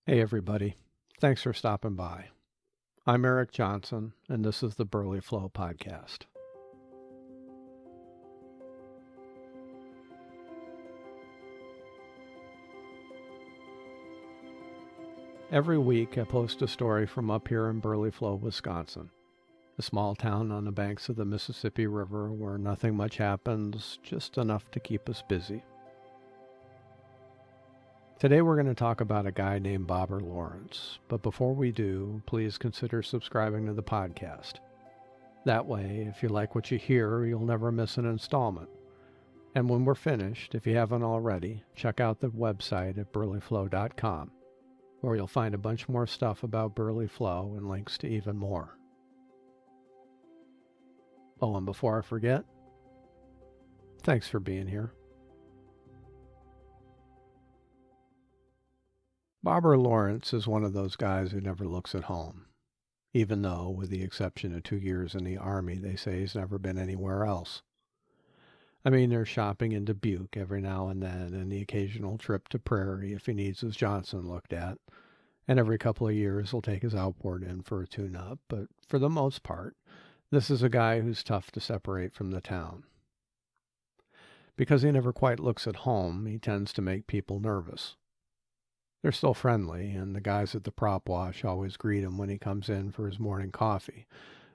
Hey everybody, thanks for stopping by. I'm Eric Johnson, and this is the Burly Flow podcast. Every week I post a story from up here in Burly Flow, Wisconsin, a small town on the banks of the Mississippi River where nothing much happens, just enough to keep us busy. Today we're going to talk about a guy named Bobber Lawrence, but before we do, please consider subscribing to the podcast. That way, if you like what you hear, you'll never miss an installment. And when we're finished, if you haven't already, check out the website at burlyflow.com, where you'll find a bunch more stuff about Burly Flow and links to even more. Oh, and before I forget, thanks for being here. Bobber Lawrence is one of those guys who never looks at home, even though, with the exception of 2 years in the Army, they say he's never been anywhere else. I mean, there's shopping in Dubuque every now and then, and the occasional trip to Prairie if he needs his Johnson looked at, and every couple of years he'll take his outboard in for a tune-up, but for the most part, this is a guy who's tough to separate from the town. Because he never quite looks at home, he tends to make people nervous. They're still friendly, and the guys at the prop wash always greet him when he comes in for his morning coffee,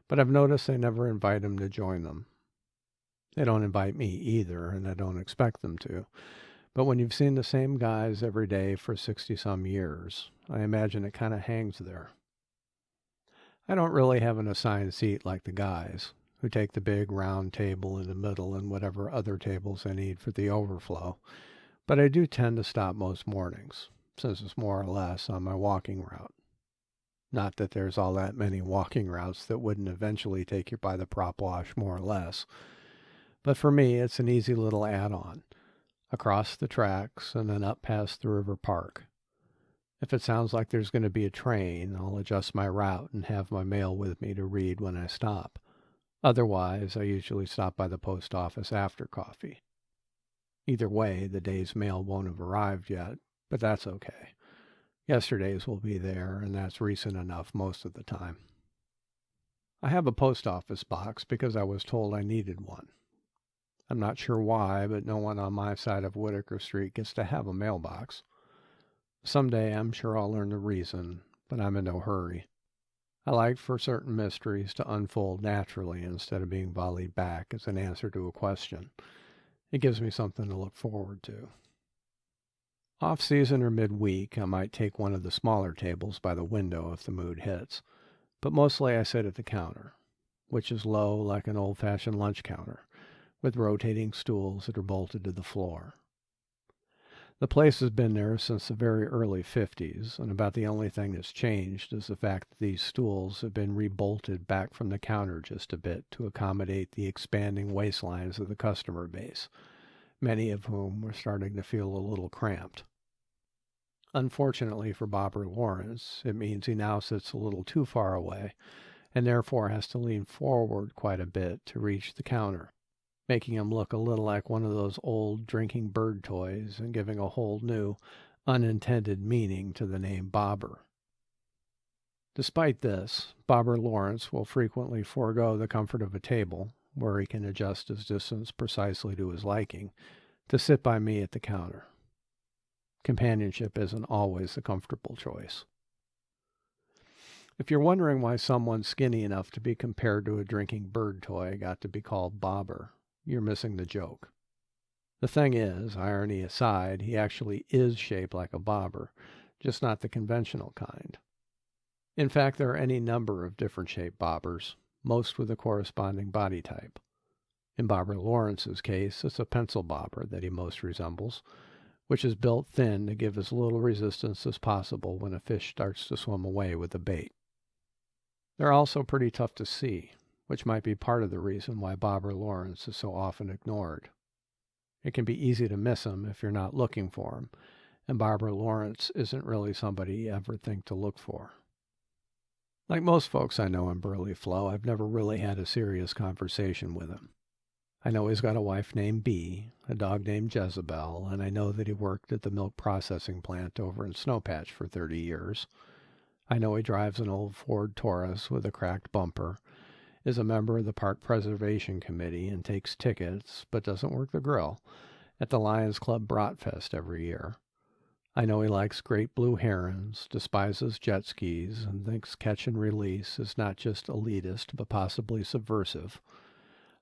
but I've noticed they never invite him to join them. They don't invite me either, and I don't expect them to, but when you've seen the same guys every day for 60-some years, I imagine it kind of hangs there. I don't really have an assigned seat like the guys, who take the big round table in the middle and whatever other tables they need for the overflow, but I do tend to stop most mornings, since it's more or less on my walking route. Not that there's all that many walking routes that wouldn't eventually take you by the prop wash more or less, but for me it's an easy little add-on, across the tracks and then up past the river park. If it sounds like there's going to be a train, I'll adjust my route and have my mail with me to read when I stop. Otherwise, I usually stop by the post office after coffee. Either way, the day's mail won't have arrived yet, but that's okay. Yesterday's will be there, and that's recent enough most of the time. I have a post office box because I was told I needed one. I'm not sure why, but no one on my side of Whitaker Street gets to have a mailbox. Someday I'm sure I'll learn the reason, but I'm in no hurry. I like for certain mysteries to unfold naturally instead of being volleyed back as an answer to a question. It gives me something to look forward to. Off-season or midweek, I might take one of the smaller tables by the window if the mood hits, but mostly I sit at the counter, which is low like an old-fashioned lunch counter, with rotating stools that are bolted to the floor. The place has been there since the very early 50s, and about the only thing that's changed is the fact that these stools have been rebolted back from the counter just a bit to accommodate the expanding waistlines of the customer base, many of whom were starting to feel a little cramped. Unfortunately for Bobber Lawrence, it means he now sits a little too far away, and therefore has to lean forward quite a bit to reach the counter, making him look a little like one of those old drinking bird toys and giving a whole new, unintended meaning to the name Bobber. Despite this, Bobber Lawrence will frequently forego the comfort of a table, where he can adjust his distance precisely to his liking, to sit by me at the counter. Companionship isn't always the comfortable choice. If you're wondering why someone skinny enough to be compared to a drinking bird toy got to be called Bobber, you're missing the joke. The thing is, irony aside, he actually is shaped like a bobber, just not the conventional kind. In fact, there are any number of different shaped bobbers, most with a corresponding body type. In Bobber Lawrence's case, it's a pencil bobber that he most resembles, which is built thin to give as little resistance as possible when a fish starts to swim away with the bait. They're also pretty tough to see, which might be part of the reason why Bobber Lawrence is so often ignored. It can be easy to miss him if you're not looking for him, and Bobber Lawrence isn't really somebody you ever think to look for. Like most folks I know in Burly Flow, I've never really had a serious conversation with him. I know he's got a wife named Bee, a dog named Jezebel, and I know that he worked at the milk processing plant over in Snowpatch for 30 years. I know he drives an old Ford Taurus with a cracked bumper, is a member of the Park Preservation Committee and takes tickets, but doesn't work the grill, at the Lions Club Bratfest every year. I know he likes great blue herons, despises jet skis, and thinks catch and release is not just elitist but possibly subversive.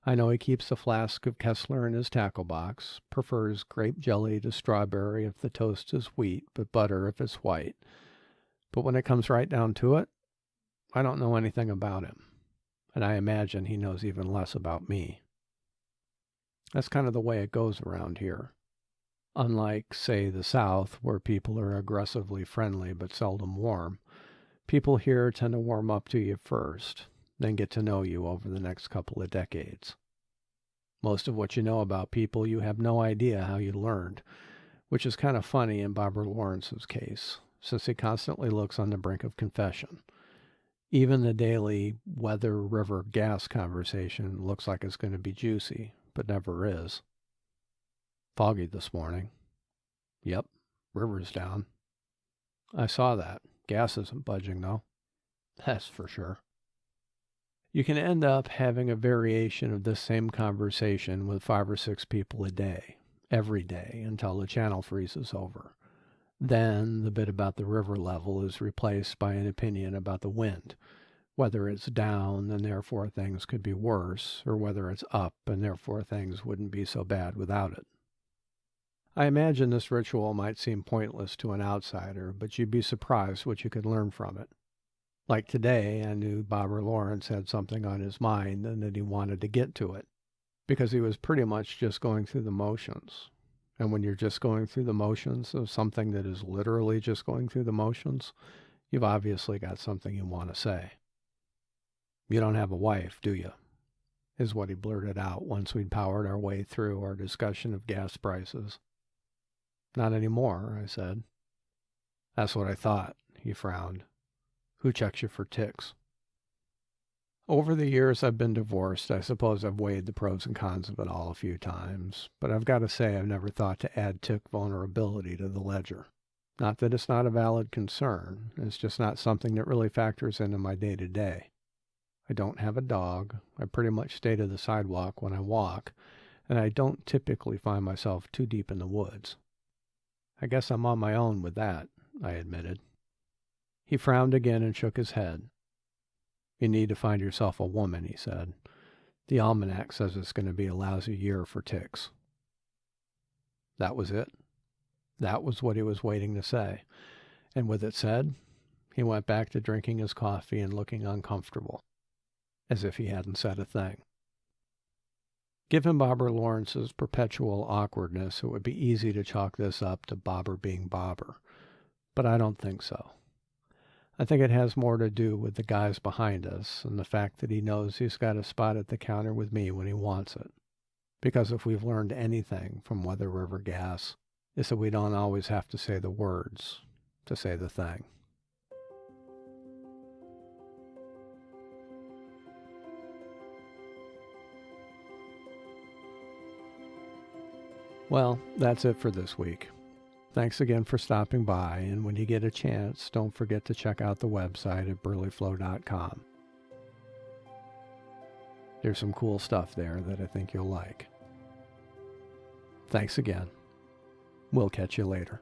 I know he keeps a flask of Kessler in his tackle box, prefers grape jelly to strawberry if the toast is wheat, but butter if it's white. But when it comes right down to it, I don't know anything about him, and I imagine he knows even less about me. That's kind of the way it goes around here. Unlike, say, the South, where people are aggressively friendly but seldom warm, people here tend to warm up to you first, then get to know you over the next couple of decades. Most of what you know about people you have no idea how you learned, which is kind of funny in Barbara Lawrence's case, since he constantly looks on the brink of confession. Even the daily weather, river, gas conversation looks like it's going to be juicy, but never is. Foggy this morning. Yep, river's down. I saw that. Gas isn't budging, though. That's for sure. You can end up having a variation of this same conversation with 5 or 6 people a day, every day, until the channel freezes over. Then the bit about the river level is replaced by an opinion about the wind, whether it's down and therefore things could be worse, or whether it's up and therefore things wouldn't be so bad without it. I imagine this ritual might seem pointless to an outsider, but you'd be surprised what you could learn from it. Like today, I knew Barbara Lawrence had something on his mind and that he wanted to get to it, because he was pretty much just going through the motions. And when you're just going through the motions of something that is literally just going through the motions, you've obviously got something you want to say. "You don't have a wife, do you?" is what he blurted out once we'd powered our way through our discussion of gas prices. "Not anymore," I said. "That's what I thought," he frowned. "Who checks you for ticks?" Over the years I've been divorced, I suppose I've weighed the pros and cons of it all a few times, but I've got to say I've never thought to add tick vulnerability to the ledger. Not that it's not a valid concern, it's just not something that really factors into my day-to-day. I don't have a dog, I pretty much stay to the sidewalk when I walk, and I don't typically find myself too deep in the woods. I guess I'm on my own with that, I admitted. He frowned again and shook his head. "You need to find yourself a woman," he said. "The almanac says it's going to be a lousy year for ticks." That was it. That was what he was waiting to say. And with it said, he went back to drinking his coffee and looking uncomfortable, as if he hadn't said a thing. Given Barbara Lawrence's perpetual awkwardness, it would be easy to chalk this up to Bobber being Bobber, but I don't think so. I think it has more to do with the guys behind us and the fact that he knows he's got a spot at the counter with me when he wants it. Because if we've learned anything from Weather River Gas, it's that we don't always have to say the words to say the thing. Well, that's it for this week. Thanks again for stopping by, and when you get a chance, don't forget to check out the website at burlyflow.com. There's some cool stuff there that I think you'll like. Thanks again. We'll catch you later.